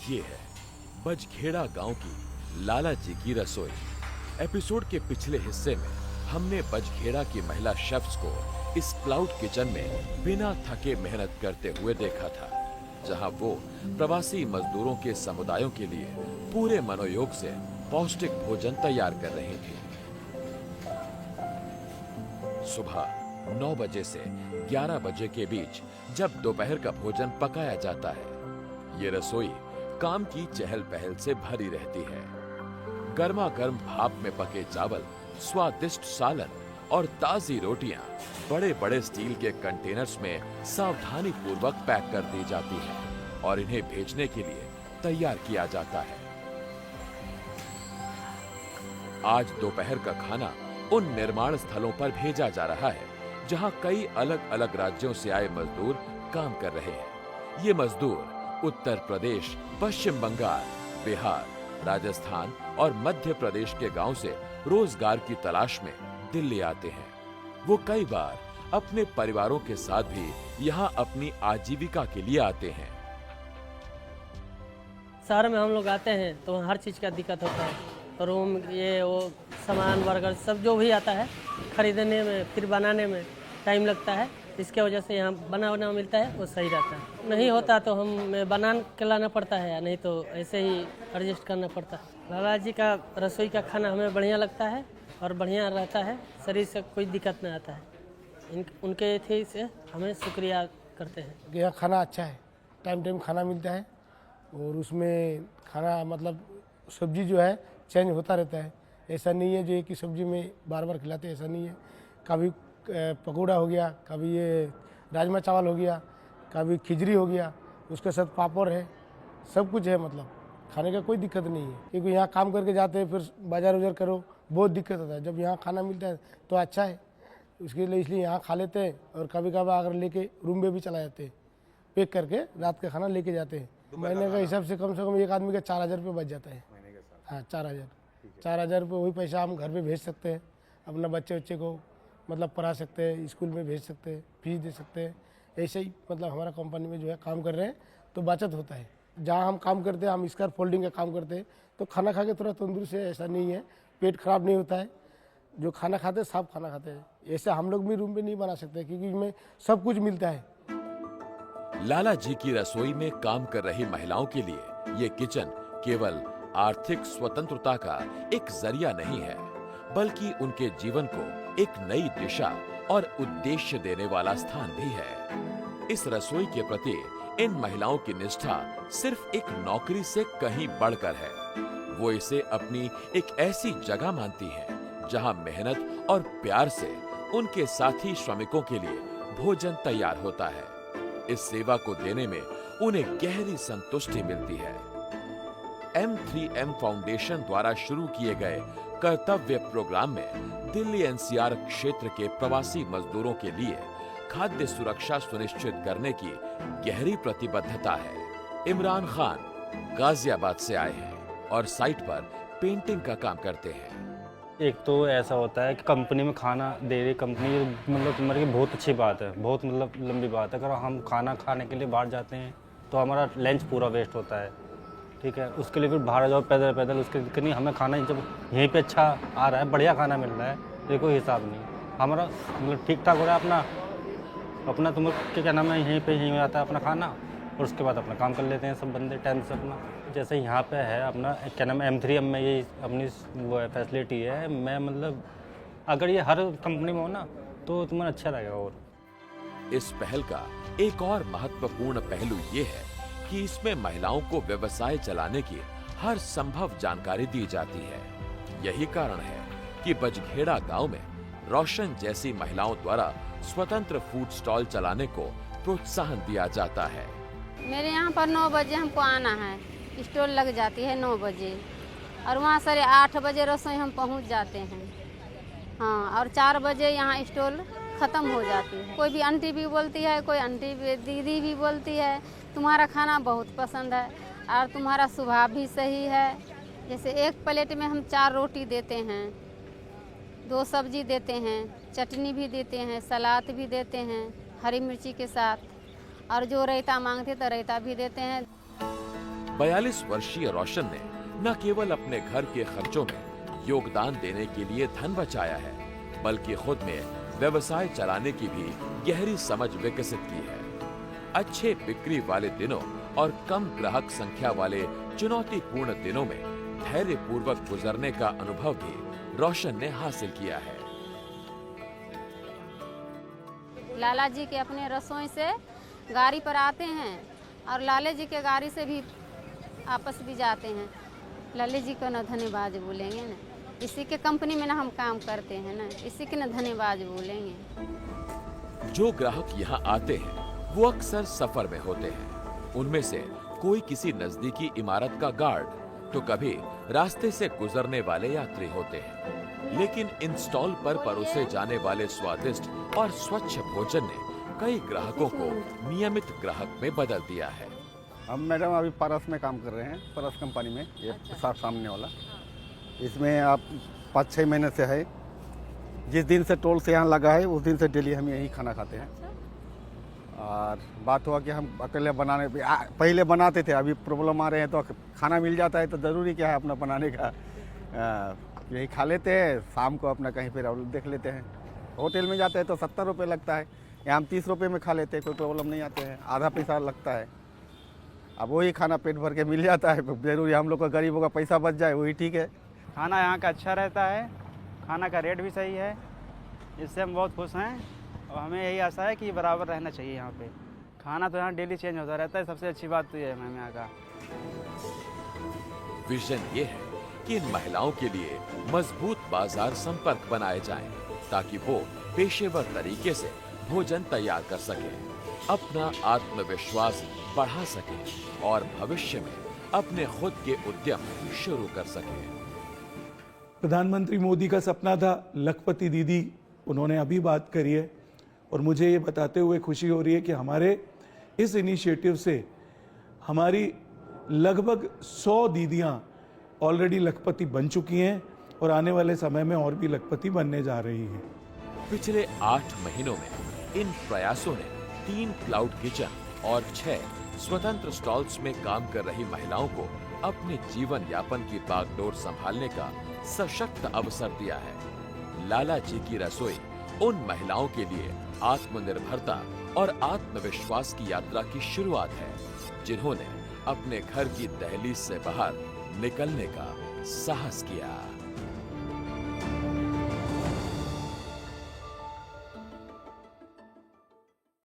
ये है बजखेड़ा गांव की लाला जी की रसोई। एपिसोड के पिछले हिस्से में हमने बजखेड़ा की महिला शेफ्स को इस क्लाउड किचन में बिना थके मेहनत करते हुए देखा था, जहां वो प्रवासी मजदूरों के समुदायों के लिए पूरे मनोयोग से पौष्टिक भोजन तैयार कर रही थी। सुबह 9 बजे से 11 बजे के बीच जब दोपहर का भोजन पकाया जाता है, ये रसोई काम की चहल पहल से भरी रहती है। गर्मा गर्म भाप में पके चावल, स्वादिष्ट सालन और ताजी रोटियां बड़े बड़े स्टील के कंटेनर्स में सावधानी पूर्वक पैक कर दी जाती हैं और इन्हें भेजने के लिए तैयार किया जाता है। आज दोपहर का खाना उन निर्माण स्थलों पर भेजा जा रहा है जहां कई अलग अलग राज्यों से आए मजदूर काम कर रहे हैं। ये मजदूर उत्तर प्रदेश, पश्चिम बंगाल, बिहार, राजस्थान और मध्य प्रदेश के गांव से रोजगार की तलाश में दिल्ली आते हैं। वो कई बार अपने परिवारों के साथ भी यहाँ अपनी आजीविका के लिए आते हैं। शहर में हम लोग आते हैं तो हर चीज़ का दिक्कत होता है, तो रूम ये वो सामान वर्गर सब जो भी आता है खरीदने में फिर बनाने में टाइम लगता है। इसके वजह से यहाँ बना मिलता है वो सही रहता है। नहीं होता तो हम बना के लाना पड़ता है, या नहीं तो ऐसे ही एडजस्ट करना पड़ता है। लाला जी का रसोई का खाना हमें बढ़िया लगता है और बढ़िया रहता है, शरीर से कोई दिक्कत नहीं आता है। उनके थे से हमें शुक्रिया करते हैं। यहाँ खाना अच्छा है, टाइम टाइम खाना मिलता है और उसमें खाना मतलब सब्जी जो है चेंज होता रहता है। ऐसा नहीं है जो एक ही सब्जी में बार बार खिलाते, ऐसा नहीं है। कभी पकौड़ा हो गया, कभी ये राजमा चावल हो गया, कभी खिचड़ी हो गया, उसके साथ पापड़ है, सब कुछ है। मतलब खाने का कोई दिक्कत नहीं है, क्योंकि यहाँ काम करके जाते हैं फिर बाजार उजार करो बहुत दिक्कत होता है। जब यहाँ खाना मिलता है तो अच्छा है, उसके लिए इसलिए यहाँ खा लेते हैं और कभी कभार अगर लेके रूम में भी चला जाते हैं, पैक करके रात का खाना लेके जाते हैं। महीने का हिसाब से कम एक आदमी का 4000 रुपये बच जाता है। हाँ 4000 रुपये वही पैसा हम घर पे भेज सकते हैं, अपना बच्चे को मतलब पढ़ा सकते हैं, स्कूल में भेज सकते हैं, फीस दे सकते हैं। ऐसे ही मतलब हमारा कंपनी में जो है काम कर रहे हैं तो बचत होता है। जहाँ हम काम करते हैं, हम स्कार फोल्डिंग का काम करते हैं, तो खाना खा के थोड़ा तंदुरुस्त है, ऐसा नहीं है, पेट खराब नहीं होता है। जो खाना खाते हैं साफ खाना खाते हैं। ऐसे हम लोग भी रूम में नहीं बना सकते क्योंकि इसमें सब कुछ मिलता है। लाला जी की रसोई में काम कर रही महिलाओं के लिए ये किचन केवल आर्थिक स्वतंत्रता का एक जरिया नहीं है, बल्कि उनके जीवन को एक नई दिशा और उद्देश्य देने वाला स्थान भी है। इस रसोई के प्रति इन महिलाओं की निष्ठा सिर्फ एक नौकरी से कहीं बढ़कर है। वो इसे अपनी एक ऐसी जगह मानती हैं जहां मेहनत और प्यार से उनके साथी श्रमिकों के लिए भोजन तैयार होता है। इस सेवा को देने में उन्हें गहरी संतुष्टि मिलती है। M3M फाउंडेशन द्वारा शुरू किए गए कर्तव्य प्रोग्राम में दिल्ली NCR क्षेत्र के प्रवासी मजदूरों के लिए खाद्य सुरक्षा सुनिश्चित करने की गहरी प्रतिबद्धता है। इमरान खान गाजियाबाद से आए हैं और साइट पर पेंटिंग का काम करते हैं। एक तो ऐसा होता है कि कंपनी में खाना दे रही कंपनी, मतलब तुम्हारी बहुत अच्छी बात है, बहुत मतलब लंबी बात है। अगर हम खाना खाने के लिए बाहर जाते हैं तो हमारा लंच पूरा वेस्ट होता है, ठीक है। उसके लिए फिर बाहर जाओ पैदल पैदल, उसके दिक्कत नहीं। हमें खाना जब यहीं पे अच्छा आ रहा है, बढ़िया खाना मिल रहा है, तो कोई हिसाब नहीं, हमारा मतलब ठीक ठाक हो रहा है। अपना तुम्हें क्या नाम है, यहीं आता है अपना खाना और उसके बाद अपना काम कर लेते हैं सब बंदे टाइम से अपना। जैसे यहाँ पे है अपना क्या नाम है M3M में ये अपनी वो है फैसिलिटी है। मैं मतलब अगर ये हर कंपनी में हो ना तो तुम्हें अच्छा लगेगा। और इस पहल का एक और महत्वपूर्ण पहलू ये है कि इसमें महिलाओं को व्यवसाय चलाने की हर संभव जानकारी दी जाती है। यही कारण है कि बजखेड़ा गांव में रोशन जैसी महिलाओं द्वारा स्वतंत्र फूड स्टॉल चलाने को प्रोत्साहन दिया जाता है। मेरे यहाँ पर 9 बजे हमको आना है, स्टॉल लग जाती है 9 बजे और वहाँ 8:30 बजे रसोई हम पहुँच जाते हैं। हाँ, और 4 बजे यहाँ स्टॉल ख़त्म हो जाती है। कोई भी आंटी भी बोलती है, कोई आंटी भी दीदी भी बोलती है तुम्हारा खाना बहुत पसंद है और तुम्हारा स्वभाव भी सही है। जैसे एक प्लेट में हम 4 रोटी देते हैं, 2 सब्जी देते हैं, चटनी भी देते हैं, सलाद भी देते हैं हरी मिर्ची के साथ, और जो रायता मांगते तो रायता भी देते हैं। 42 वर्षीय रोशन ने न केवल अपने घर के खर्चों में योगदान देने के लिए धन बचाया है, बल्कि खुद में व्यवसाय चलाने की भी गहरी समझ विकसित की है। अच्छे बिक्री वाले दिनों और कम ग्राहक संख्या वाले चुनौतीपूर्ण दिनों में धैर्यपूर्वक गुजरने का अनुभव भी रोशन ने हासिल किया है। लाला जी के अपने रसोई से गाड़ी पर आते हैं और लाले जी के गाड़ी से भी आपस भी जाते हैं। लाले जी को ना धन्यवाद बोलेंगे ना, इसी के कंपनी में ना हम काम करते हैं ना, इसी के ना धन्यवाद बोलेंगे। जो ग्राहक यहाँ आते हैं वो अक्सर सफर में होते हैं। उनमें से कोई किसी नजदीकी इमारत का गार्ड, तो कभी रास्ते से गुजरने वाले यात्री होते हैं। लेकिन इन स्टॉल पर परोसे जाने वाले स्वादिष्ट और स्वच्छ भोजन ने कई ग्राहकों को नियमित ग्राहक में बदल दिया है। हम मैडम अभी परस में काम कर रहे हैं, परस कंपनी में, ये सामने वाला। इसमें आप 5-6 महीने से है। जिस दिन से टोल से यहाँ लगा है उस दिन से डेली हम यही खाना खाते हैं। और बात हुआ कि हम अकेले बनाने पहले बनाते थे, अभी प्रॉब्लम आ रहे हैं तो खाना मिल जाता है तो ज़रूरी क्या है अपना बनाने का। यही खा लेते हैं, शाम को अपना कहीं पर देख लेते हैं। होटल में जाते हैं तो 70 रुपये लगता है, यहाँ हम 30 रुपये में खा लेते हैं, कोई प्रॉब्लम नहीं आते हैं। आधा पैसा लगता है, अब वही खाना पेट भर के मिल जाता है। जरूरी हम लोग का गरीबों का पैसा बच जाए वही ठीक है। खाना यहाँ का अच्छा रहता है, खाना का रेट भी सही है, इससे हम बहुत खुश हैं और हमें यही आशा है कि बराबर रहना चाहिए यहाँ पे। खाना तो यहाँ डेली चेंज होता रहता है, सबसे अच्छी बात तो ये है मैम यहाँ का। विजन ये है कि इन महिलाओं के लिए मजबूत बाजार संपर्क बनाए जाएं, ताकि वो पेशेवर तरीके से भोजन तैयार कर सकें, अपना आत्मविश्वास बढ़ा सकें और भविष्य में अपने खुद के उद्यम शुरू कर सकें। प्रधानमंत्री मोदी का सपना था लखपति दीदी, उन्होंने अभी बात करी है और मुझे ये बताते हुए खुशी हो रही है कि हमारे इस इनिशिएटिव से हमारी लगभग 100 दीदियां ऑलरेडी लखपति बन चुकी हैं और आने वाले समय में और भी लखपति बनने जा रही हैं। पिछले 8 महीनों में इन प्रयासों ने 3 क्लाउड किचन और 6 स्वतंत्र स्टॉल्स में काम कर रही महिलाओं को अपने जीवन यापन की बागडोर संभालने का सशक्त अवसर दिया है। लाला जी की रसोई उन महिलाओं के लिए आत्मनिर्भरता और आत्मविश्वास की यात्रा की शुरुआत है, जिन्होंने अपने घर की दहलीज से बाहर निकलने का साहस किया।